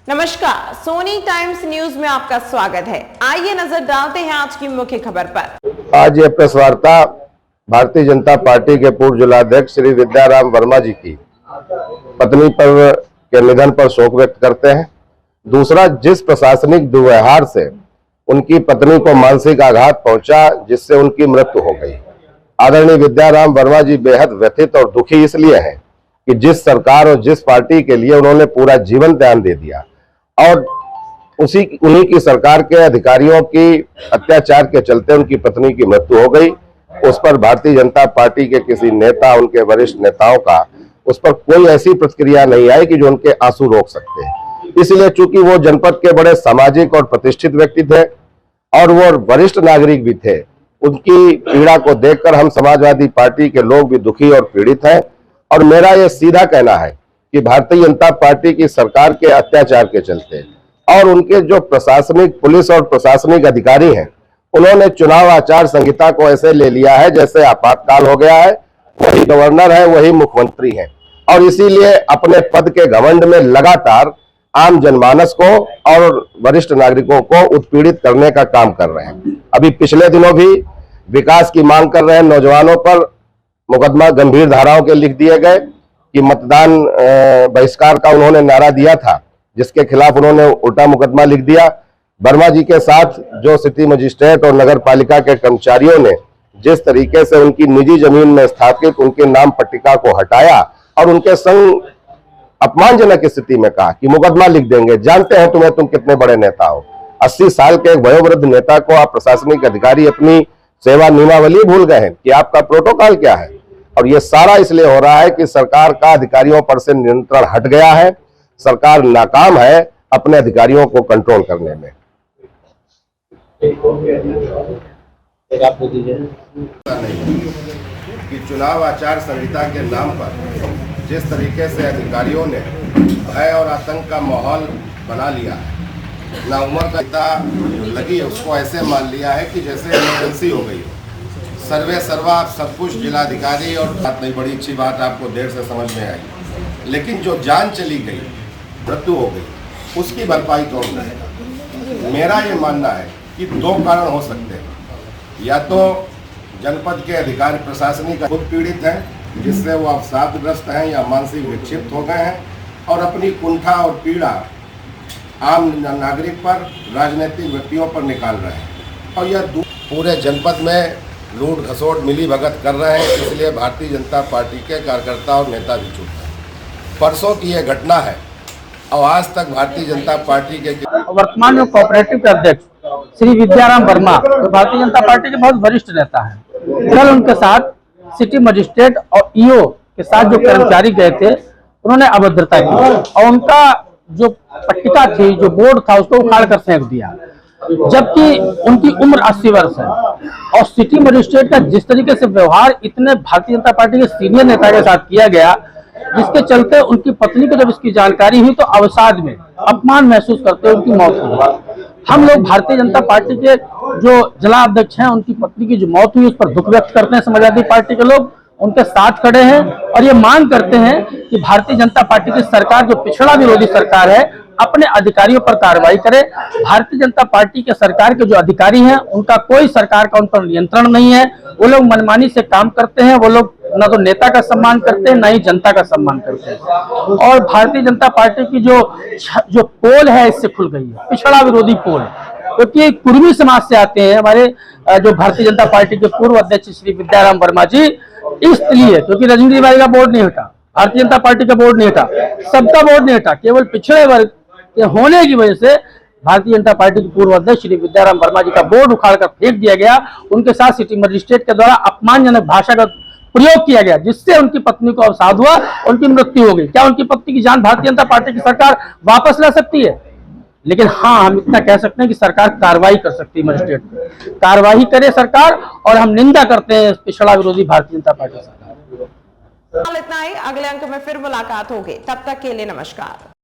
नमस्कार, Soni times news में आपका स्वागत है। आइए नजर डालते हैं आज की मुख्य खबर पर। आज ये प्रेस वार्ता भारतीय जनता पार्टी के पूर्व जिलाध्यक्ष श्री विद्याराम वर्मा जी की पत्नी पर के निधन पर शोक व्यक्त करते हैं। दूसरा, जिस प्रशासनिक दुर्व्यवहार से उनकी पत्नी को मानसिक आघात पहुंचा, जिससे उनकी मृत्यु हो गई। आदरणीय विद्याराम वर्मा जी बेहद व्यथित और दुखी इसलिए हैं कि जिस सरकार और जिस पार्टी के लिए उन्होंने पूरा जीवन ध्यान दे दिया और उन्हीं की सरकार के अधिकारियों की अत्याचार के चलते उनकी पत्नी की मृत्यु हो गई। उस पर भारतीय जनता पार्टी के किसी नेता, उनके वरिष्ठ नेताओं का उस पर कोई ऐसी प्रतिक्रिया नहीं आई कि जो उनके आंसू रोक सकते। इसलिए चूंकि वो जनपद के बड़े सामाजिक और प्रतिष्ठित व्यक्ति थे और वो वरिष्ठ नागरिक भी थे, उनकी पीड़ा को देखकर हम समाजवादी पार्टी के लोग भी दुखी और पीड़ित हैं। और मेरा ये सीधा कहना है कि भारतीय जनता पार्टी की सरकार के अत्याचार के चलते और उनके जो प्रशासनिक, पुलिस और प्रशासनिक अधिकारी हैं, उन्होंने चुनाव आचार संहिता को ऐसे ले लिया है जैसे आपातकाल हो गया है। वही गवर्नर है, वही मुख्यमंत्री हैं और इसीलिए अपने पद के घमंड में लगातार आम जनमानस को और वरिष्ठ नागरिकों को उत्पीड़ित करने का काम कर रहे हैं। अभी पिछले दिनों भी विकास की मांग कर रहे नौजवानों पर मुकदमा गंभीर धाराओं के लिख दिए गए कि मतदान बहिष्कार का उन्होंने नारा दिया था, जिसके खिलाफ उन्होंने उल्टा मुकदमा लिख दिया। वर्मा जी के साथ जो सिटी मजिस्ट्रेट और नगर पालिका के कर्मचारियों ने जिस तरीके से उनकी निजी जमीन में स्थापित उनके नाम पट्टिका को हटाया और उनके संग अपमानजनक स्थिति में कहा कि मुकदमा लिख देंगे, जानते हैं तुम कितने बड़े नेता हो। 80 साल के एक वयोवृद्ध नेता को आप प्रशासनिक अधिकारी अपनी सेवा नियमावली भूल गए हैं कि आपका प्रोटोकॉल क्या है। और ये सारा इसलिए हो रहा है कि सरकार का अधिकारियों पर से नियंत्रण हट गया है। सरकार नाकाम है अपने अधिकारियों को कंट्रोल करने में। कि चुनाव आचार संहिता के नाम पर जिस तरीके से अधिकारियों ने भय और आतंक का माहौल बना लिया है, ना उम्र का इतना लगी है, उसको ऐसे मान लिया है कि जैसे इमरजेंसी हो गई हो। सर्वे सर्वा सब कुछ जिलाधिकारी और बात नहीं, बड़ी अच्छी बात आपको देर से समझ में आई, लेकिन जो जान चली गई, मृत्यु हो गई, उसकी भरपाई कौन करेगा? मेरा ये मानना है कि दो कारण हो सकते हैं। या तो जनपद के अधिकारी प्रशासनिक खुद पीड़ित हैं, जिससे वो अवसादग्रस्त हैं या मानसिक विक्षिप्त हो गए हैं और अपनी कुंठा और पीड़ा आम नागरिक पर, राजनीतिक व्यक्तियों पर निकाल रहे हैं। और यह पूरे जनपद में लूट घसोट मिली भगत कर रहे हैं, इसलिए भारतीय जनता पार्टी के कार्यकर्ता और नेता भी चुप हैं। परसों की यह घटना है और आज तक भारतीय जनता पार्टी के वर्तमान में कोऑपरेटिव के अध्यक्ष श्री विद्याराम वर्मा तो भारतीय जनता पार्टी के बहुत वरिष्ठ नेता हैं। कल उनके साथ सिटी मजिस्ट्रेट और ईओ के साथ जो कर्मचारी गए थे, उन्होंने अभद्रता की और उनका जो पट्टिका थी, जो बोर्ड था, उसको उखाड़ कर फेंक दिया, जबकि उनकी उम्र 80 वर्ष है। और सिटी मजिस्ट्रेट का जिस तरीके से व्यवहार इतने भारतीय जनता पार्टी के सीनियर नेता के साथ किया गया, जिसके चलते उनकी पत्नी को जब इसकी जानकारी हुई तो अवसाद में अपमान महसूस करते हुए उनकी मौत हो गई। हम लोग भारतीय जनता पार्टी के जो जिला अध्यक्ष हैं, उनकी पत्नी की जो मौत हुई उस पर दुख व्यक्त करते हैं। समाजवादी पार्टी के लोग उनके साथ खड़े हैं और ये मांग करते हैं कि भारतीय जनता पार्टी की सरकार, जो पिछड़ा विरोधी सरकार है, अपने अधिकारियों पर कार्रवाई करे। भारतीय जनता पार्टी के सरकार के जो अधिकारी हैं, उनका कोई सरकार का उन पर नियंत्रण नहीं है। वो लोग मनमानी से काम करते हैं। वो लोग ना तो नेता का सम्मान करते हैं, ना ही जनता का सम्मान करते हैं। और भारतीय जनता पार्टी की जो पोल है, इससे खुल गई है, पिछड़ा विरोधी पोल, क्योंकि कुर्मी समाज से आते हैं हमारे जो भारतीय जनता पार्टी के पूर्व अध्यक्ष श्री विद्याराम वर्मा जी। इसलिए क्योंकि रजनी तिवारी का बोर्ड नहीं हटा, भारतीय जनता पार्टी का बोर्ड नहीं हटा, सबका बोर्ड नहीं हटा, केवल पिछड़े वर्ग के होने की वजह से भारतीय जनता पार्टी के पूर्व अध्यक्ष श्री विद्याराम वर्मा जी का बोर्ड उखाड़कर फेंक दिया गया। उनके साथ सिटी मजिस्ट्रेट के द्वारा अपमानजनक भाषा का प्रयोग किया गया, जिससे उनकी पत्नी को अवसाद हुआ, उनकी मृत्यु हो गई। क्या उनकी पत्नी की जान भारतीय जनता पार्टी की सरकार वापस ला सकती है? लेकिन हाँ, हम इतना कह सकते हैं कि सरकार कार्रवाई कर सकती है, मजिस्ट्रेट पे कार्रवाई करे सरकार। और हम निंदा करते हैं पिछड़ा विरोधी भारतीय जनता पार्टी सरकार। इतना ही, अगले अंक में फिर मुलाकात होगी, तब तक के लिए नमस्कार।